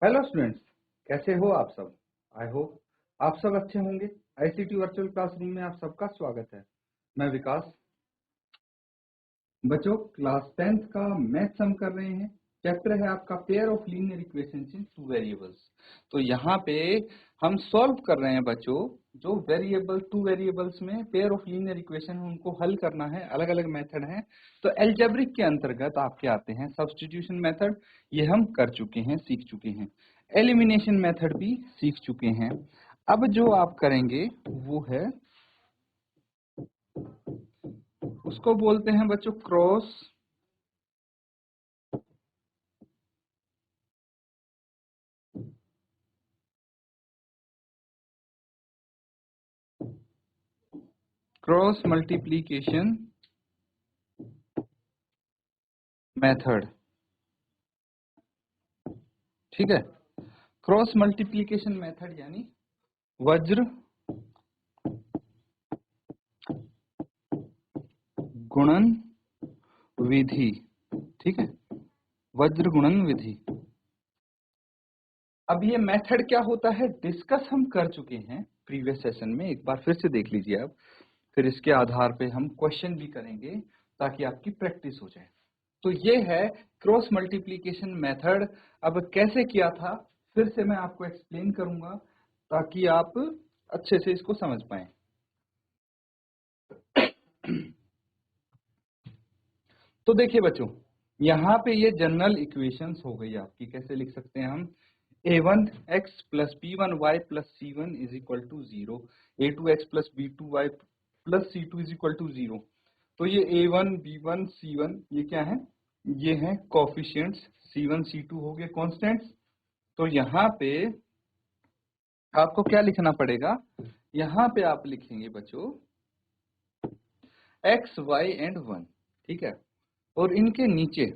Hello students, कैसे हो आप सब। आई होप आप सब अच्छे होंगे। आईसीटी वर्चुअल क्लासरूम में आप सबका स्वागत है। मैं विकास। बच्चों, क्लास 10th का मैथ्स हम कर रहे हैं। चैप्टर है आपका pair of linear equations in two variables. तो यहाँ पे हम सॉल्व कर रहे हैं बच्चों, जो वेरिएबल टू वेरिएबल्स में पेयर ऑफ लीनियर इक्वेशन उनको हल करना है। अलग अलग मेथड हैं। तो एल्जेब्रिक के अंतर्गत आपके आते हैं सब्स्टिट्यूशन मेथड, ये हम कर चुके हैं, सीख चुके हैं। एलिमिनेशन मेथड भी सीख चुके हैं। अब जो आप करेंगे वो है, उसको बोलते हैं बच्चों क्रॉस मल्टीप्लीकेशन मेथड। ठीक है, क्रॉस मल्टीप्लीकेशन मेथड यानी वज्र गुणन विधि। ठीक है, वज्र गुणन विधि। अब ये मेथड क्या होता है डिस्कस हम कर चुके हैं प्रीवियस सेशन में, एक बार फिर से देख लीजिए आप। फिर इसके आधार पे हम क्वेश्चन भी करेंगे ताकि आपकी प्रैक्टिस हो जाए। तो ये है क्रॉस मल्टीप्लीकेशन मेथड। अब कैसे किया था फिर से मैं आपको एक्सप्लेन करूंगा ताकि आप अच्छे से इसको समझ पाए। तो देखिए बच्चों, यहाँ पे ये जनरल इक्वेशंस हो गई आपकी। कैसे लिख सकते हैं हम, a1x plus b1y plus c1 is equal to 0, a2x plus b2y plus c2 is equal to 0। तो ये a1 b1 c1 ये क्या है, ये हैं कोफिशिएंट्स। c1 c2 हो गए कांस्टेंट्स। तो यहाँ पे आपको क्या लिखना पड़ेगा, यहाँ पे आप लिखेंगे बच्चों x y एंड 1। ठीक है, और इनके नीचे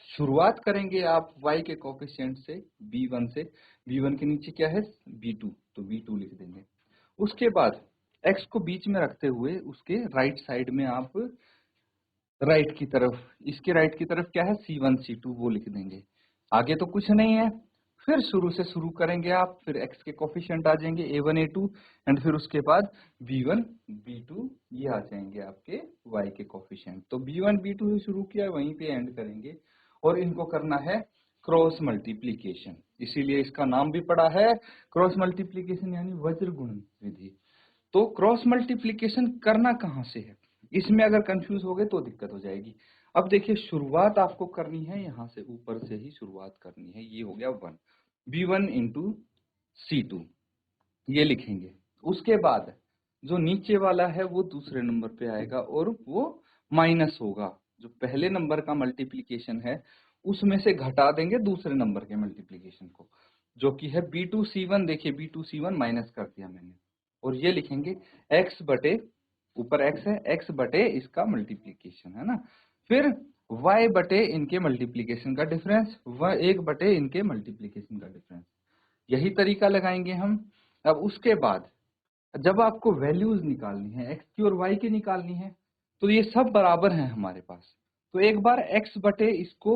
शुरुआत करेंगे आप y के कोफिशिएंट से b1 से। b1 के नीचे क्या है b2, तो b2 लिख देंगे। उसके बाद x को बीच में रखते हुए उसके राइट साइड में आप राइट की तरफ, इसके राइट की तरफ क्या है c1 c2 वो लिख देंगे। आगे तो कुछ नहीं है। फिर शुरू से शुरू करेंगे आप, फिर x के कोफिशिएंट आ जाएंगे a1 a2 एंड फिर उसके बाद b1 b2 ये आ जाएंगे आपके y के कोफिशिएंट। तो b1 b2 से शुरू किया वहीं पे एंड करेंगे और इनको करना है क्रॉस मल्टीप्लीकेशन। इसीलिए इसका नाम भी पड़ा है क्रॉस मल्टीप्लीकेशन यानी वज्र गुणन विधि। तो क्रॉस मल्टीप्लीकेशन करना कहां से है, इसमें अगर कंफ्यूज हो गए तो दिक्कत हो जाएगी। अब देखिए शुरुआत आपको करनी है यहां से, ऊपर से ही शुरुआत करनी है। ये हो गया 1, b1 इंटू c2 ये लिखेंगे। उसके बाद जो नीचे वाला है वो दूसरे नंबर पे आएगा और वो माइनस होगा। जो पहले नंबर का मल्टीप्लीकेशन है उसमें से घटा देंगे दूसरे नंबर के मल्टीप्लीकेशन को, जो कि है b2c1। देखिए b2c1 माइनस कर दिया मैंने, और ये लिखेंगे x बटे, ऊपर x है, x बटे इसका मल्टीप्लीकेशन है ना, फिर y बटे इनके मल्टीप्लीकेशन का डिफरेंस, 1 बटे इनके मल्टीप्लीकेशन का डिफरेंस। यही तरीका लगाएंगे हम। अब उसके बाद जब आपको वैल्यूज निकालनी है x की और y की निकालनी है, तो ये सब बराबर हैं हमारे पास। तो एक बार x बटे इसको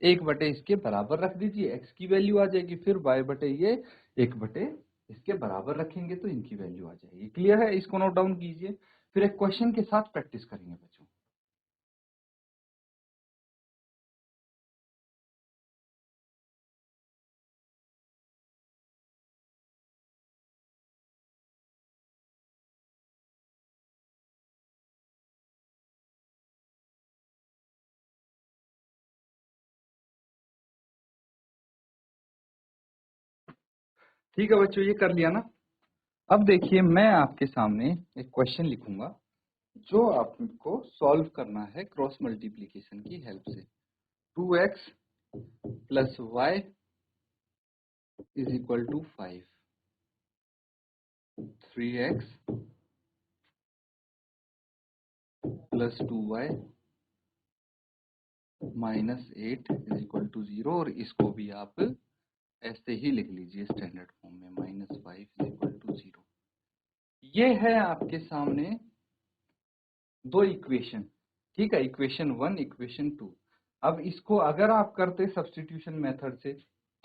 1 बटे इसके बराबर रख दीजिए, x की वैल्यू आ जाएगी। फिर y बटे ये 1 बटे इसके बराबर रखेंगे तो इनकी वैल्यू आ जाएगी। क्लियर है, इसको नोट डाउन कीजिए। फिर एक क्वेश्चन के साथ प्रैक्टिस करेंगे बच्चों। ठीक है बच्चों, ये कर लिया ना। अब देखिए मैं आपके सामने एक क्वेश्चन लिखूंगा जो आपको सॉल्व करना है क्रॉस मल्टीप्लीकेशन की हेल्प से। 2x plus y is equal to 5, 3x plus 2y minus 8 is equal to 0। और इसको भी आप ऐसे ही लिख लीजिए स्टैंडर्ड फॉर्म में, माइनस 5 इज इक्वल टू 0। ये है आपके सामने दो इक्वेशन। ठीक है, इक्वेशन 1 इक्वेशन 2। अब इसको अगर आप करते सब्स्टिट्यूशन मेथड से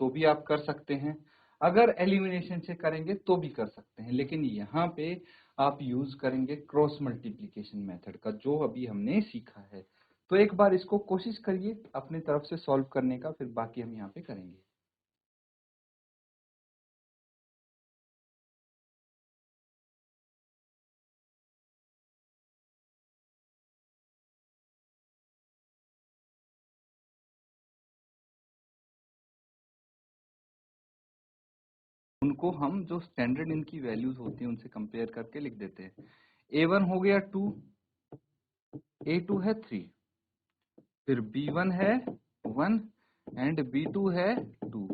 तो भी आप कर सकते हैं, अगर एलिमिनेशन से करेंगे तो भी कर सकते हैं, लेकिन यहाँ पे आप यूज करेंगे क्रॉस मल्टीप्लिकेशन मेथड का, जो अभी हमने सीखा है। तो एक बार इसको कोशिश करिए अपनी तरफ से सॉल्व करने का, फिर बाकी हम यहाँ पे करेंगे। उनको हम जो स्टैंडर्ड इनकी वैल्यूज होती हैं उनसे कंपेयर करके लिख देते हैं। A1 हो गया 2, A2 है 3, फिर B1 है 1 एंड B2 है 2,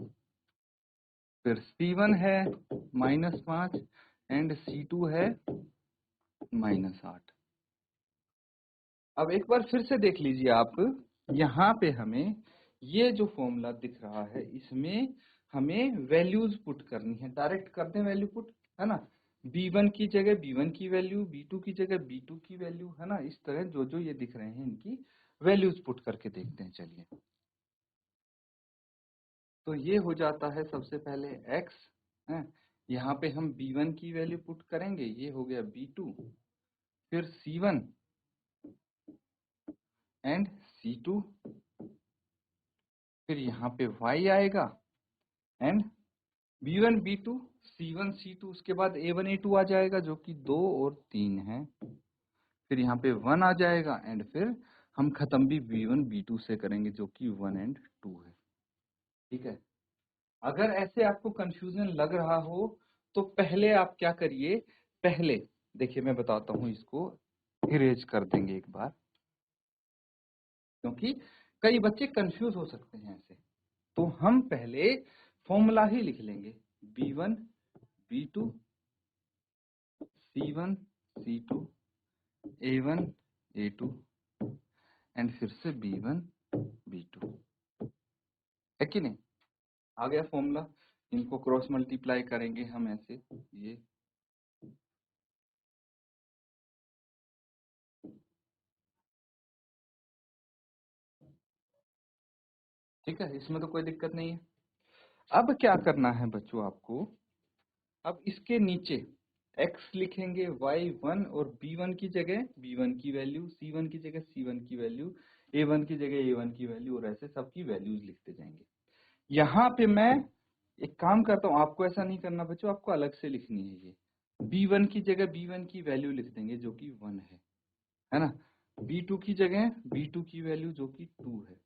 फिर C1 है -5 एंड C2 है -8। अब एक बार फिर से देख लीजिए आप, यहाँ पे हमें ये जो फॉर्मूला दिख रहा है इसमें हमें वैल्यूज पुट करनी है, डायरेक्ट कर दें वैल्यू पुट, है ना। B1 की जगह B1 की वैल्यू, B2 की जगह B2 की वैल्यू, है ना। इस तरह जो जो ये दिख रहे हैं इनकी वैल्यूज पुट करके देखते हैं, चलिए। तो ये हो जाता है सबसे पहले x है, यहाँ पे हम B1 की वैल्यू पुट करेंगे, ये हो गया B2, फिर C1 एंड C2, फिर यहाँ पे y आएगा and B1 B2 C1 C2, उसके बाद A1 A2 आ जाएगा जो कि 2 और 3 है, फिर यहाँ पे 1 आ जाएगा एंड फिर हम खत्म भी B1 B2 से करेंगे जो कि 1 एंड 2 है। ठीक है, अगर ऐसे आपको कंफ्यूजन लग रहा हो तो पहले आप क्या करिए, पहले देखिए मैं बताता हूँ, इसको इरेज कर देंगे एक बार, क्योंकि कई बच्चे कंफ्यूज हो सकते हैं ऐसे। तो हम पहले फॉर्मूला ही लिख लेंगे, B1 B2 C1 C2 A1 A2 and फिर से B1 B2, है कि नहीं। आ गया फॉर्मूला, इनको क्रॉस मल्टीप्लाई करेंगे हम ऐसे, ये ठीक है, इसमें तो कोई दिक्कत नहीं है। अब क्या करना है बच्चों आपको, अब इसके नीचे x लिखेंगे, y1 और b1 की जगह b1 की वैल्यू, c1 की जगह c1 की वैल्यू, a1 की जगह a1 की वैल्यू, और ऐसे सबकी वैल्यूज लिखते जाएंगे। यहाँ पे मैं एक काम करता हूँ, आपको ऐसा नहीं करना बच्चों, आपको अलग से लिखनी है ये। b1 की जगह b1 की वैल्यू लिख देंगे जो कि 1 है ना। b2 की जगह b2 की वैल्यू जो कि 2 है,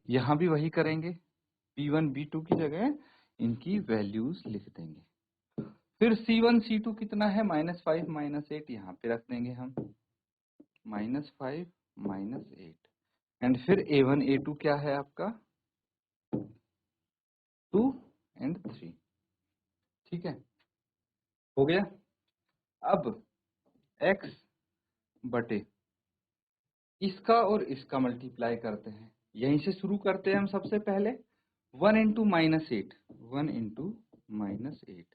यहाँ भी वही करेंगे, b1 b2 की जगह इनकी वैल्यूज लिख देंगे। फिर C1 C2 कितना है, -5 -8, यहाँ पे रख देंगे हम, -5 -8 एंड फिर A1 A2 क्या है आपका 2 एंड 3। ठीक है, हो गया। अब x बटे इसका और इसका मल्टीप्लाई करते हैं, यहीं से शुरू करते हैं हम सबसे पहले। 1 इंटू -8, 1 इंटू -8,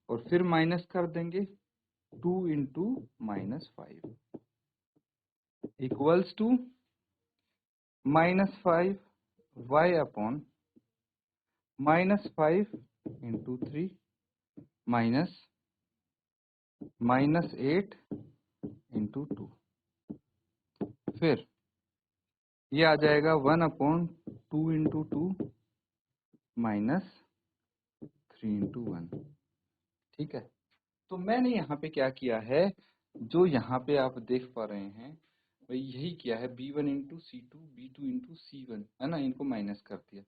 और फिर माइनस कर देंगे 2 into -5 equals to -5 y upon -5 into 3 minus -8 into 2, फिर ये आ जाएगा 1 अपॉन 2 इंटू 2 -3 इंटू 1। ठीक है, तो मैंने यहाँ पे क्या किया है, जो यहाँ पे आप देख पा रहे हैं वही यही किया है, B1 into C2 B2 into C1, है ना, इनको माइनस कर दिया,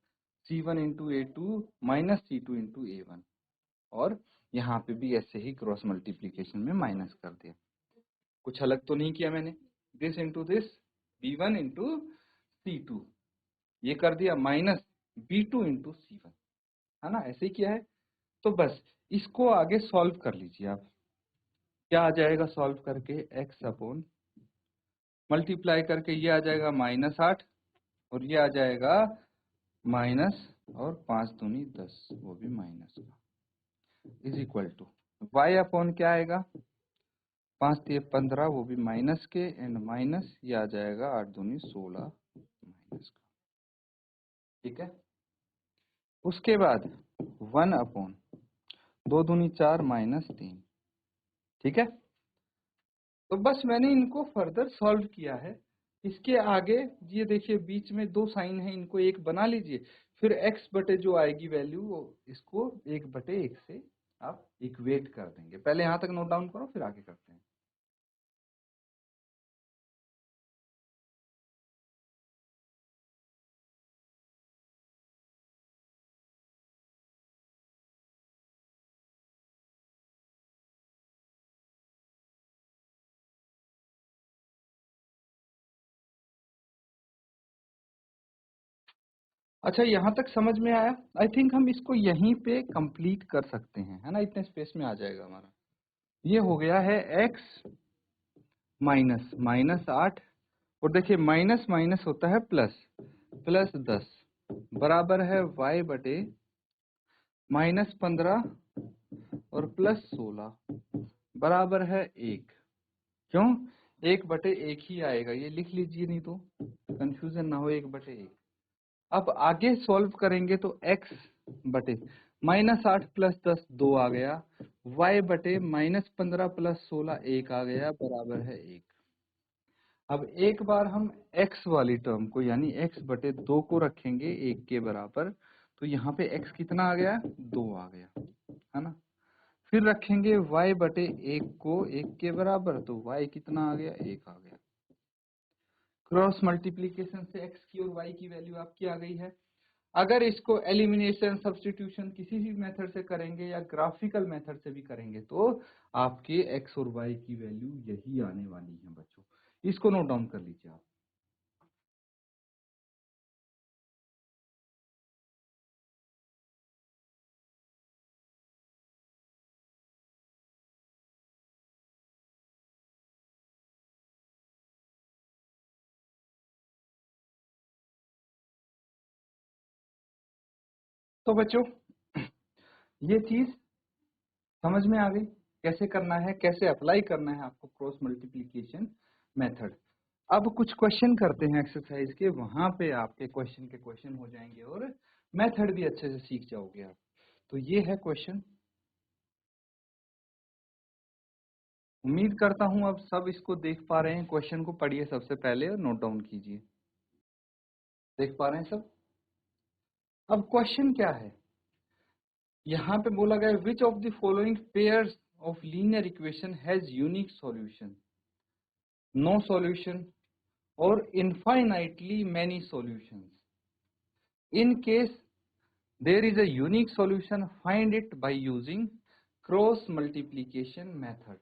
C1 into A2 minus C2 into A1, और यहाँ पे भी ऐसे ही क्रॉस मल्टीप्लीकेशन में माइनस कर दिया। कुछ अलग तो नहीं किया मैंने, this into this B1 into C2, ये कर दिया माइनस B2 इंटू C1, है ना, ऐसे ही किया है। तो बस इसको आगे सॉल्व कर लीजिए आप, क्या आ जाएगा सॉल्व करके, x अपॉन मल्टीप्लाई करके ये आ जाएगा -8, और ये आ जाएगा माइनस, और 5 दूनी 10, वो भी माइनस का, is equal to y upon क्या आएगा, 5 3 15, वो भी माइनस के, एंड माइनस ये आ जाएगा 8 दूनी 16 माइनस का। ठीक है, उसके बाद 1/2 दूनी 4 -3। ठीक है, तो बस मैंने इनको फर्दर सॉल्व किया है। इसके आगे ये देखिए बीच में 2 साइन है, इनको 1 बना लीजिए, फिर x बटे जो आएगी वैल्यू वो इसको 1/1 से आप इक्वेट कर देंगे। पहले यहाँ तक नोट डाउन करो, फिर आगे करते हैं। अच्छा, यहाँ तक समझ में आया? आई थिंक हम इसको यहीं पे कंप्लीट कर सकते हैं, है ना, इतने स्पेस में आ जाएगा हमारा। ये हो गया है x -8, और देखिए माइनस माइनस होता है प्लस, +10 बराबर है y बटे -15 और +16 बराबर है 1। क्यों? 1/1 ही आएगा, ये लिख लीजिए नहीं तो कंफ्यूजन ना हो। 1/1। अब आगे सॉल्व करेंगे तो x बटे -8 + 10 2 आ गया, y बटे -15 + 16 1 आ गया, बराबर है 1। अब एक बार हम x वाली टर्म को यानी x बटे 2 को रखेंगे 1 के बराबर, तो यहाँ पे x कितना आ गया? 2 आ गया, है ना। फिर रखेंगे y बटे 1 को 1 के बराबर, तो y कितना आ गया? 1 आ गया। क्रॉस मल्टीप्लीकेशन से x की और y की वैल्यू आपकी आ गई है। अगर इसको एलिमिनेशन सब्स्टिट्यूशन किसी भी मेथड से करेंगे या ग्राफिकल मेथड से भी करेंगे तो आपके x और y की वैल्यू यही आने वाली है बच्चों। इसको नोट डाउन कर लीजिए आप। तो बच्चों ये चीज समझ में आ गई, कैसे करना है, कैसे अप्लाई करना है आपको क्रॉस मल्टीप्लीकेशन मेथड। अब कुछ क्वेश्चन करते हैं एक्सरसाइज के, वहां पे आपके क्वेश्चन के क्वेश्चन हो जाएंगे और मेथड भी अच्छे से सीख जाओगे आप। तो ये है क्वेश्चन। उम्मीद करता हूं अब सब इसको देख पा रहे हैं। क्वेश्चन को पढ़िए सबसे पहले और नोट डाउन कीजिए। देख पा रहे हैं सब? अब क्वेश्चन क्या है, यहाँ पे बोला गया which of the following pairs of linear equation has unique solution, no solution और infinitely many solutions. In case there is a unique solution, find it by using cross multiplication method।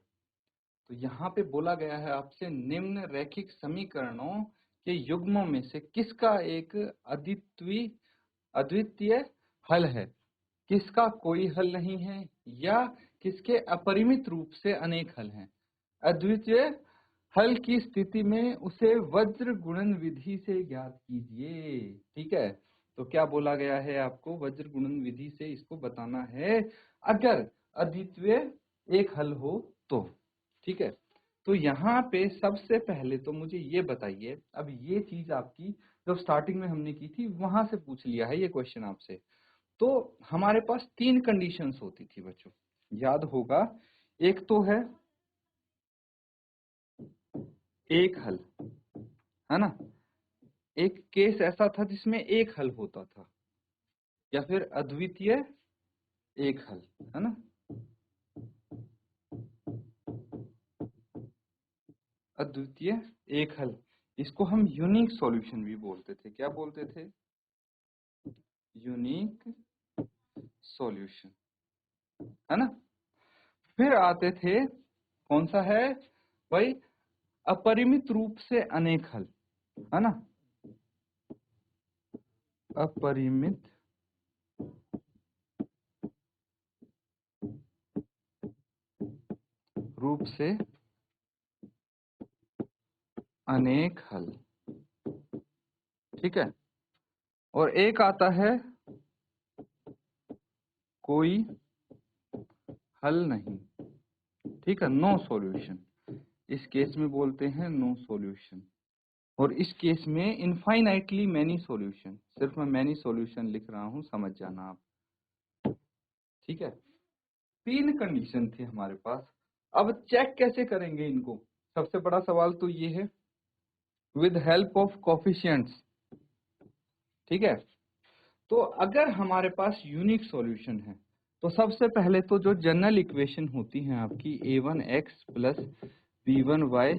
तो यहाँ पे बोला गया है आपसे निम्न रैखिक समीकरणों के युग्मों में से किसका एक अद्वितीय हल है, किसका कोई हल नहीं है, या किसके अपरिमित रूप से अनेक हल हैं। अद्वितीय हल की स्थिति में उसे वज्र गुणन विधि से ज्ञात कीजिए। ठीक है, तो क्या बोला गया है आपको? वज्र गुणन विधि से इसको बताना है अगर अद्वितीय एक हल हो तो। ठीक है, तो यहाँ पे सबसे पहले तो मुझे ये बताइए, अब ये चीज आपकी जो स्टार्टिंग में हमने की थी वहां से पूछ लिया है ये क्वेश्चन आपसे। तो हमारे पास 3 कंडीशंस होती थी बच्चों, याद होगा। एक तो है एक हल, है ना, एक केस ऐसा था जिसमें एक हल होता था, या फिर अद्वितीय एक हल, है ना। अद्वितीय एक हल, इसको हम यूनिक सॉल्यूशन भी बोलते थे। क्या बोलते थे? यूनिक सॉल्यूशन, है ना। फिर आते थे कौन सा है भाई? अपरिमित रूप से अनेक हल, है ना। अपरिमित रूप से अनेक हल। ठीक है, और एक आता है कोई हल नहीं। ठीक है, नो सॉल्यूशन, इस केस में बोलते हैं नो सॉल्यूशन। और इस केस में इनफाइनाइटली मैनी सॉल्यूशन, सिर्फ मैं मैनी सॉल्यूशन लिख रहा हूं, समझ जाना आप, ठीक है। 3 कंडीशन थी हमारे पास। अब चेक कैसे करेंगे इनको, सबसे बड़ा सवाल तो ये है, विद हेल्प ऑफ कोफिशिएंट्स, ठीक है। तो अगर हमारे पास यूनिक सॉल्यूशन है तो सबसे पहले तो जो जनरल इक्वेशन होती है आपकी a1x plus b1y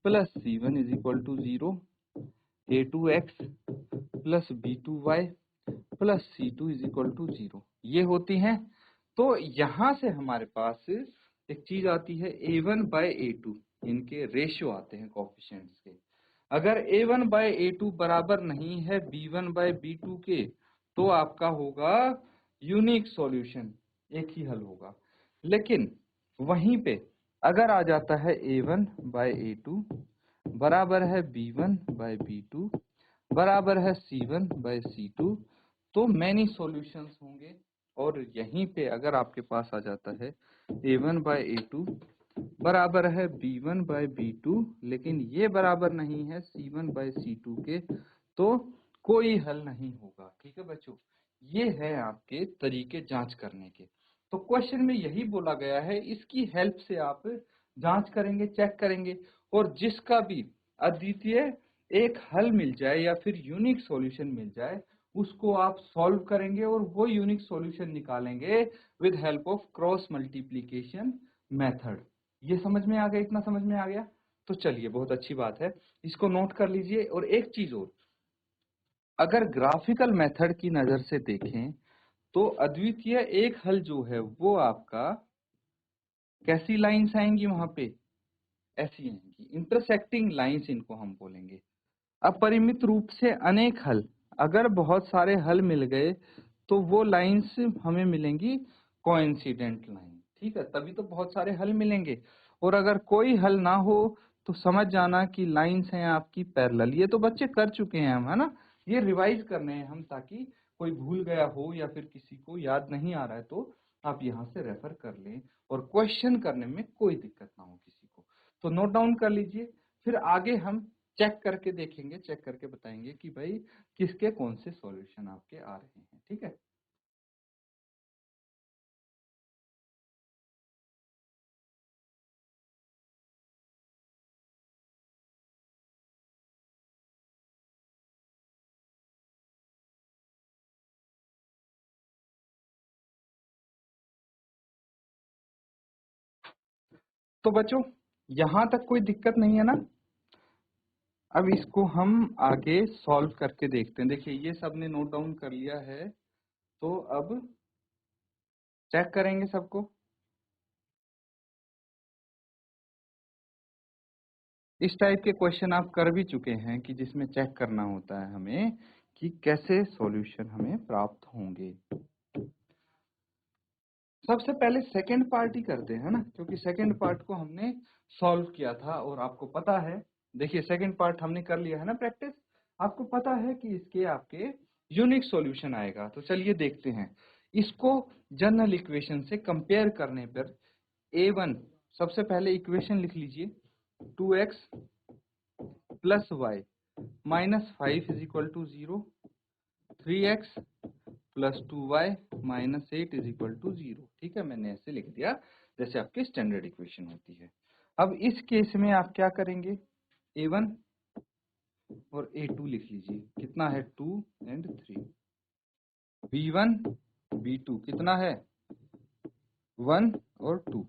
plus c1 is equal to 0, a2x plus b2y plus c2 is equal to 0, ये होती हैं। तो यहां से हमारे पास एक चीज आती है a1 बाय a2, इनके रेशियो आते हैं कोफिशिएंट्स के। अगर a1 बाय a2 बराबर नहीं है b1 बाय b2 के, तो आपका होगा यूनिक सॉल्यूशन, एक ही हल होगा। लेकिन वहीं पे अगर आ जाता है a1 बाय a2 बराबर है b1 बाय b2 बराबर है c1 बाय c2, तो मैनी सॉल्यूशंस होंगे। और यहीं पे अगर आपके पास आ जाता है a1 बाय a2 बराबर है b1 बाय b2, लेकिन ये बराबर नहीं है c1 बाय c2 के, तो कोई हल नहीं होगा, ठीक है बच्चों। ये है आपके तरीके जांच करने के। तो क्वेश्चन में यही बोला गया है, इसकी हेल्प से आप जांच करेंगे, चेक करेंगे, और जिसका भी अद्वितीय एक हल मिल जाए या फिर यूनिक सॉल्यूशन मिल जाए, उसको आप सॉल्व करेंगे और वो यूनिक सॉल्यूशन निकालेंगे with help of cross multiplication method. ये समझ में आ गया, इतना समझ में आ गया? तो चलिए, बहुत अच्छी बात है, इसको नोट कर लीजिए। और एक चीज और, अगर ग्राफिकल मेथड की नजर से देखें तो अद्वितीय एक हल जो है वो आपका कैसी लाइंस आएंगी वहां पे, ऐसी आएंगी, इंटरसेक्टिंग लाइंस इनको हम बोलेंगे। अपरिमित रूप से अनेक हल, अगर बहुत सारे हल मिल गए तो वो लाइंस हमें मिलेंगी कोइंसिडेंट लाइन, ठीक है, तभी तो बहुत सारे हल मिलेंगे। और अगर कोई हल ना हो तो समझ जाना कि लाइंस हैं आपकी पैरेलल। ये तो बच्चे कर चुके हैं हम, है ना, ये रिवाइज करने हैं हम, ताकि कोई भूल गया हो या फिर किसी को याद नहीं आ रहा है तो आप यहाँ से रेफर कर लें और क्वेश्चन करने में कोई दिक्कत ना हो किसी को। तो नोट डाउन कर लीजिए, फिर आगे हम चेक करके देखेंगे, चेक करके बताएंगे कि भाई किसके कौन से सॉल्यूशन आपके आ रहे हैं, ठीक है। तो बच्चों, यहां तक कोई दिक्कत नहीं है ना? अब इसको हम आगे सॉल्व करके देखते हैं। देखिए, ये सबने नोट डाउन कर लिया है, तो अब चेक करेंगे सबको। इस टाइप के क्वेश्चन आप कर भी चुके हैं कि जिसमें चेक करना होता है हमें कि कैसे सॉल्यूशन हमें प्राप्त होंगे। सबसे पहले सेकंड पार्ट ही करते हैं ना, क्योंकि सेकंड पार्ट को हमने सॉल्व किया था और आपको पता है, देखिए सेकंड पार्ट हमने कर लिया है ना प्रैक्टिस, आपको पता है कि इसके आपके यूनिक सॉल्यूशन आएगा। तो चलिए देखते हैं इसको। जनरल इक्वेशन से कंपेयर करने पर a1, सबसे पहले इक्वेशन लिख लीजिए, 2x plus y minus 5 is equal to 0, 3x plus 2y minus 8 is equal to 0, ठीक है, मैंने ऐसे लिख दिया जैसे आपकी स्टैंडर्ड इक्वेशन होती है। अब इस केस में आप क्या करेंगे, a1 और a2 लिख लीजिए, कितना है 2 एंड 3, b1 b2 कितना है 1 और 2,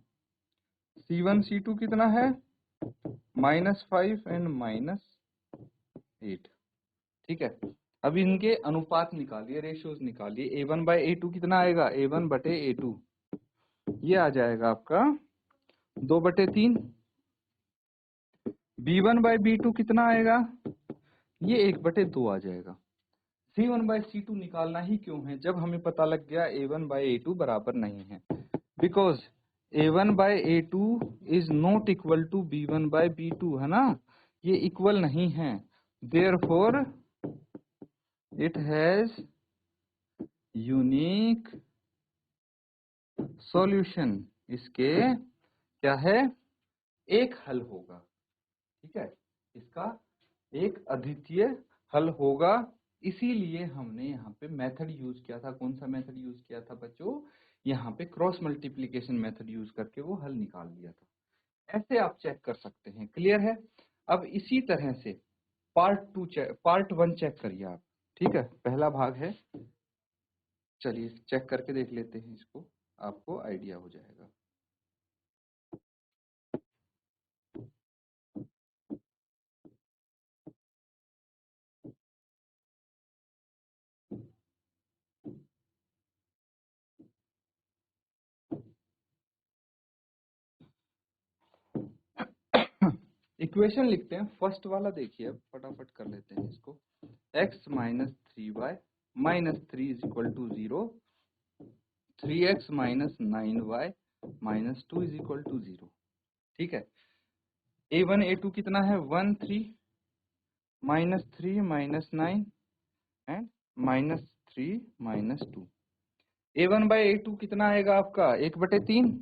c1 c2 कितना है -5 एंड -8, ठीक है। अब इनके अनुपात निकालिए, रेशियोज निकालिए, a1 बाय a2 कितना आएगा, a1 बटे a2, ये आ जाएगा आपका 2/3। b1 बाय b2 कितना आएगा, ये 1/2 आ जाएगा। c1 बाय c2 निकालना ही क्यों है, जब हमें पता लग गया a1 बाय a2 बराबर नहीं है, because a1 by a2 is not equal to b1 by b2, है ना, ये इक्वल नहीं है, therefore it has unique solution, इसके क्या है, एक हल होगा, ठीक है, इसका एक अद्वितीय हल होगा। इसीलिए हमने यहाँ पे मेथड यूज किया था। कौन सा मेथड यूज किया था बच्चों? यहाँ पे क्रॉस मल्टीप्लीकेशन मेथड यूज करके वो हल निकाल लिया था। ऐसे आप चेक कर सकते हैं। क्लियर है? अब इसी तरह से पार्ट 1 चेक करिए आप। ठीक है, पहला भाग है। चलिए चेक करके देख लेते हैं इसको, आपको आइडिया हो जाएगा। इक्वेशन लिखते हैं। फर्स्ट वाला देखिए, अब फटाफट कर लेते हैं इसको। x minus 3y minus 3 is equal to 0, 3x minus 9y minus 2 is equal to 0। ठीक है, a1 a2 कितना है? 1 3 minus 3 minus 9 and minus 3 minus 2। a1 by a2 कितना आएगा आपका? 1/3।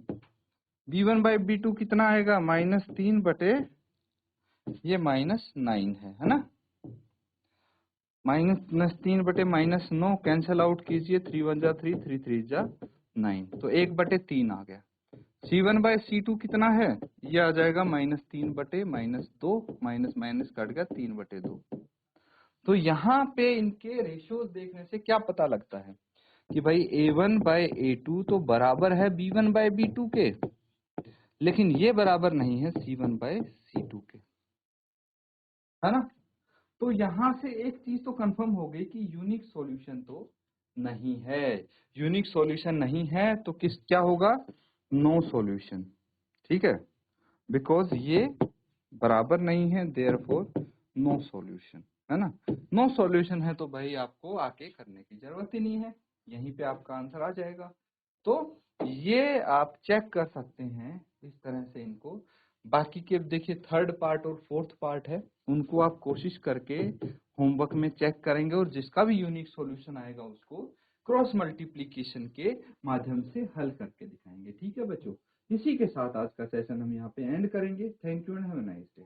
b1 बाई b2 कितना आएगा? माइनस 3 बटे ये माइनस 9 है ना? माइनस 3 बटे माइनस 9 कैंसिल आउट कीजिए। 3 1 जा 3, 3 3 जा 9, तो 1/3 आ गया। c1 बाय c2 कितना है? ये आ जाएगा माइनस 3 बटे माइनस 2, माइनस माइनस कट गया 3/2। तो यहाँ पे इनके रेशियोज देखने से क्या पता लगता है कि भाई a1 बाय a2 तो बराबर है b1 बाय b2 के, लेकिन ये बराबर नहीं है c1 बाय c2 के, है ना? तो यहां से एक चीज तो कंफर्म हो गई कि यूनिक सॉल्यूशन तो नहीं है। यूनिक सॉल्यूशन नहीं है तो क्या होगा? No solution. ठीक है, बिकॉज ये बराबर नहीं है, देयरफॉर नो सॉल्यूशन, है ना? नो सॉल्यूशन है तो भाई आपको आके करने की जरूरत ही नहीं है, यहीं पे आपका आंसर आ जाएगा। तो ये आप चेक कर सकते हैं इस तरह से इनको। बाकी के देखिए थर्ड पार्ट और फोर्थ पार्ट है, उनको आप कोशिश करके होमवर्क में चेक करेंगे और जिसका भी यूनिक सॉल्यूशन आएगा उसको क्रॉस मल्टीप्लीकेशन के माध्यम से हल करके दिखाएंगे। ठीक है बच्चों, इसी के साथ आज का सेशन हम यहाँ पे एंड करेंगे। Thank you and have a nice day.